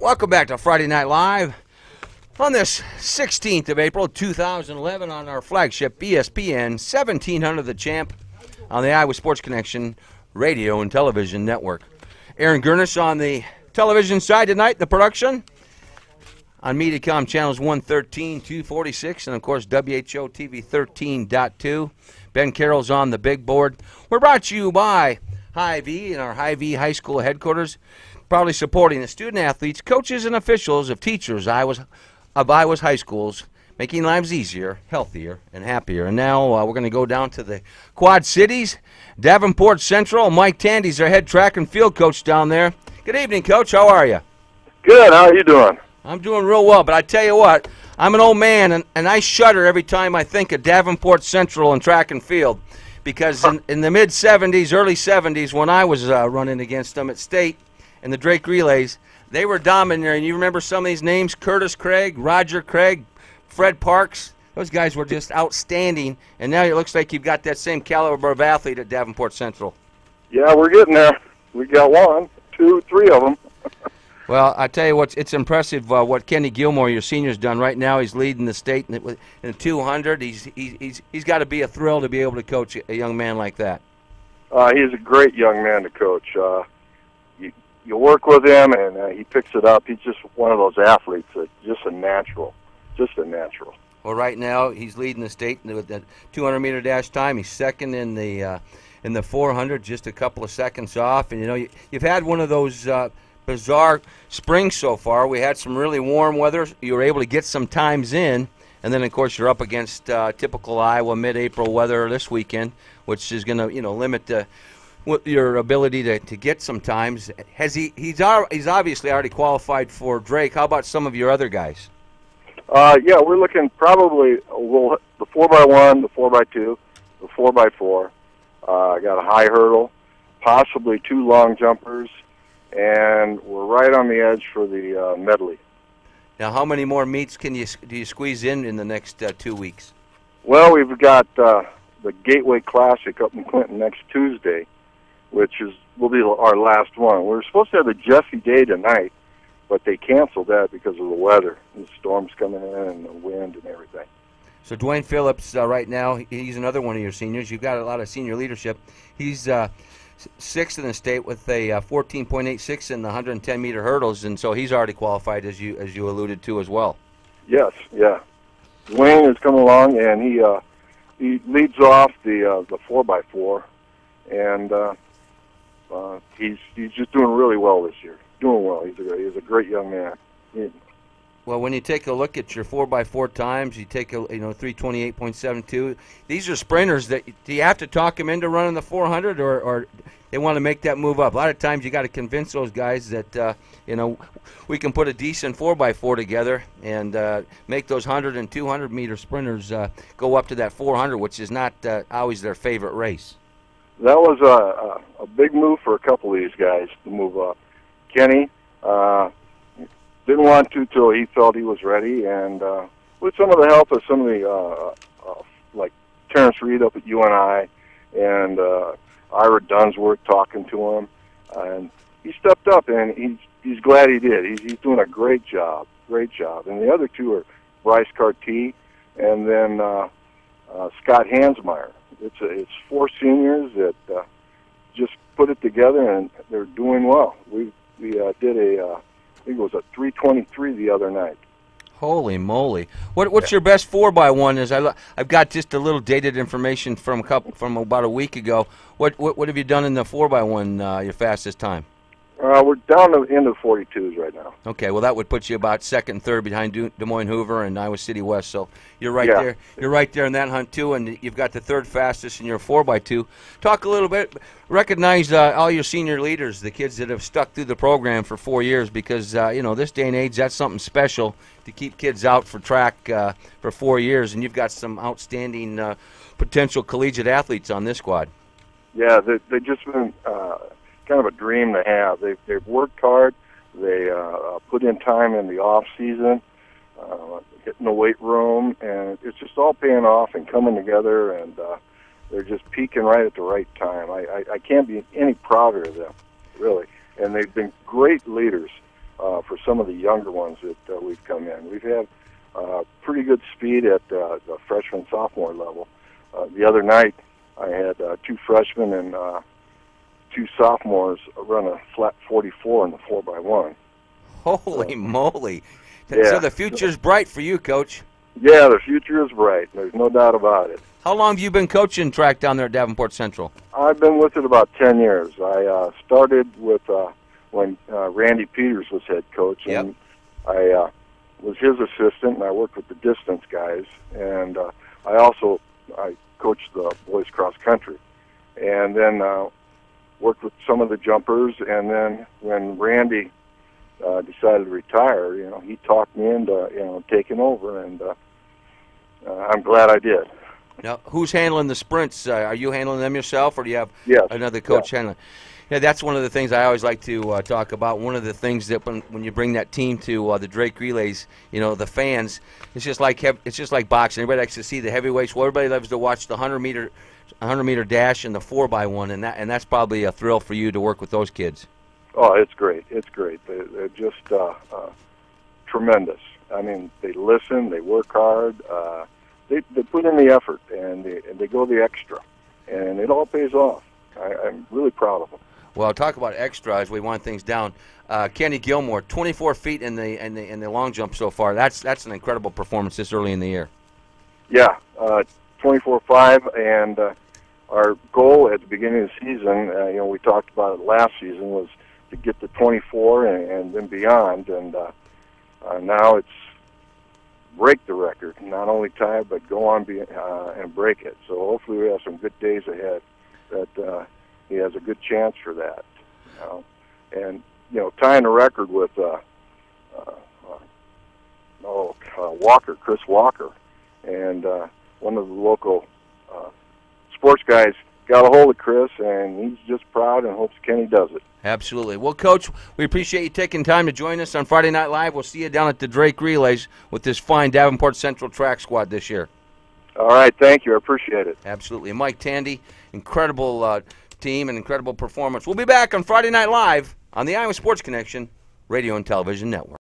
Welcome back to Friday Night Live on this 16th of April, 2011 on our flagship ESPN 1700 The Champ on the Iowa Sports Connection radio and television network. Aaron Gurnis on the television side tonight, the production on Mediacom channels 113, 246, and of course WHO TV 13.2. Ben Carroll's on the big board. We're brought to you by Hy-Vee and our Hy-Vee High School headquarters, proudly supporting the student-athletes, coaches, and officials of teachers of Iowa's high schools, making lives easier, healthier, and happier. And now we're going to go down to the Quad Cities. Davenport Central, Mike Tandy's their head track and field coach down there. Good evening, Coach. How are you? Good. How are you doing? I'm doing real well, but I tell you what, I'm an old man, and I shudder every time I think of Davenport Central and track and field, because in the mid-'70s, early '70s, when I was running against them at state in the Drake Relays, they were dominating. You remember some of these names? Curtis Craig, Roger Craig, Fred Parks. Those guys were just outstanding, and now it looks like you've got that same caliber of athlete at Davenport Central. Yeah, we're getting there. We got one, two, three of them. Well, I tell you what, it's impressive what Kenny Gilmore, your senior's done. Right now, he's leading the state in the 200. He's got to be a thrill to be able to coach a young man like that. He's a great young man to coach. You work with him, and he picks it up. He's just one of those athletes that's just a natural. Well, right now, he's leading the state with the 200-meter dash time. He's second in the 400, just a couple of seconds off. And, you know, you've had one of those bizarre springs so far. We had some really warm weather. You were able to get some times in. And then, of course, you're up against typical Iowa mid-April weather this weekend, which is going to, limit your ability to get some times. He's obviously already qualified for Drake. How about some of your other guys? Yeah, we're looking probably the 4x1, the 4x2, the 4x4. I got a high hurdle, possibly two long jumpers, and we're right on the edge for the medley. Now, how many more meets do you squeeze in the next 2 weeks? Well, we've got the Gateway Classic up in Clinton next Tuesday, which will be our last one. We were supposed to have the Jesse Day tonight, but they canceled that because of the weather. The storms coming in and the wind and everything. So Dwayne Phillips, right now, he's another one of your seniors. You've got a lot of senior leadership. He's sixth in the state with a 14.86 in the 110-meter hurdles, and so he's already qualified, as you alluded to as well. Yes, yeah. Dwayne is coming along, and he leads off the 4x4, and he's just doing really well this year. Doing well. He's a great young man. Well, when you take a look at your 4x4 times, you take 328.72. These are sprinters that do you have to talk them into running the 400, or they want to make that move up? A lot of times you got to convince those guys that we can put a decent 4x4 together and make those 100 and 200 meter sprinters go up to that 400, which is not always their favorite race. That was a big move for a couple of these guys to move up. Kenny didn't want to till he felt he was ready, and with some of the help of some of the like Terrence Reed up at UNI and Ira Dunsworth talking to him, and he stepped up, and he's glad he did. He's doing a great job. And the other two are Bryce Carty and then Scott Hansmeyer. It's four seniors that just put it together, and they're doing well. We did I think it was a 323 the other night. Holy moly! What's your best 4x1? I've got just a little dated information from about a week ago. What have you done in the 4x1? Your fastest time? We're down to into 42s right now. Okay, well that would put you about second and third behind Des Moines Hoover and Iowa City West. So you're right there. You're right there in that hunt too, and you've got the third fastest in your 4x2. Talk a little bit. Recognize all your senior leaders, the kids that have stuck through the program for 4 years, because this day and age, that's something special to keep kids out for track for 4 years, and you've got some outstanding potential collegiate athletes on this squad. Yeah, they've just been kind of a dream to have. They've worked hard. They put in time in the off season, hitting the weight room, and it's just all paying off and coming together, and they're just peaking right at the right time. I can't be any prouder of them, really. And they've been great leaders. for some of the younger ones that we've come in. We've had pretty good speed at the freshman, sophomore level. The other night, I had 2 freshmen and 2 sophomores run a flat 44 in the 4x1. Holy moly. Yeah. So the future's bright for you, Coach. Yeah, the future is bright. There's no doubt about it. How long have you been coaching track down there at Davenport Central? I've been with it about 10 years. I started with when Randy Peters was head coach, and I was his assistant, and I worked with the distance guys, and I coached the boys cross country, and then worked with some of the jumpers, and then when Randy decided to retire, he talked me into taking over, and I'm glad I did. Now, who's handling the sprints? Are you handling them yourself, or do you have another coach handling? Yeah, that's one of the things I always like to talk about. One of the things that when you bring that team to the Drake Relays, the fans, it's just like boxing. Everybody likes to see the heavyweights. Well, everybody loves to watch the 100-meter dash and the 4x1, and that's probably a thrill for you to work with those kids. Oh, it's great. It's great. They're just tremendous. I mean, they listen, they work hard, they put in the effort, and they go the extra, and it all pays off. I'm really proud of them. Well, talk about extra as we wind things down. Kenny Gilmore, 24 feet in the long jump so far. That's an incredible performance this early in the year. Yeah, 24.5, and our goal at the beginning of the season, we talked about it last season, was to get to 24 and then beyond, and now it's break the record, not only tie it, but go on and break it. So hopefully we have some good days ahead that he has a good chance for that. And tying the record with Chris Walker, and one of the local sports guys got a hold of Chris, and he's just proud and hopes Kenny does it. Absolutely. Well, Coach, we appreciate you taking time to join us on Friday Night Live. We'll see you down at the Drake Relays with this fine Davenport Central track squad this year. All right. Thank you. I appreciate it. Absolutely. Mike Tandy, incredible team and incredible performance. We'll be back on Friday Night Live on the Iowa Sports Connection Radio and Television Network.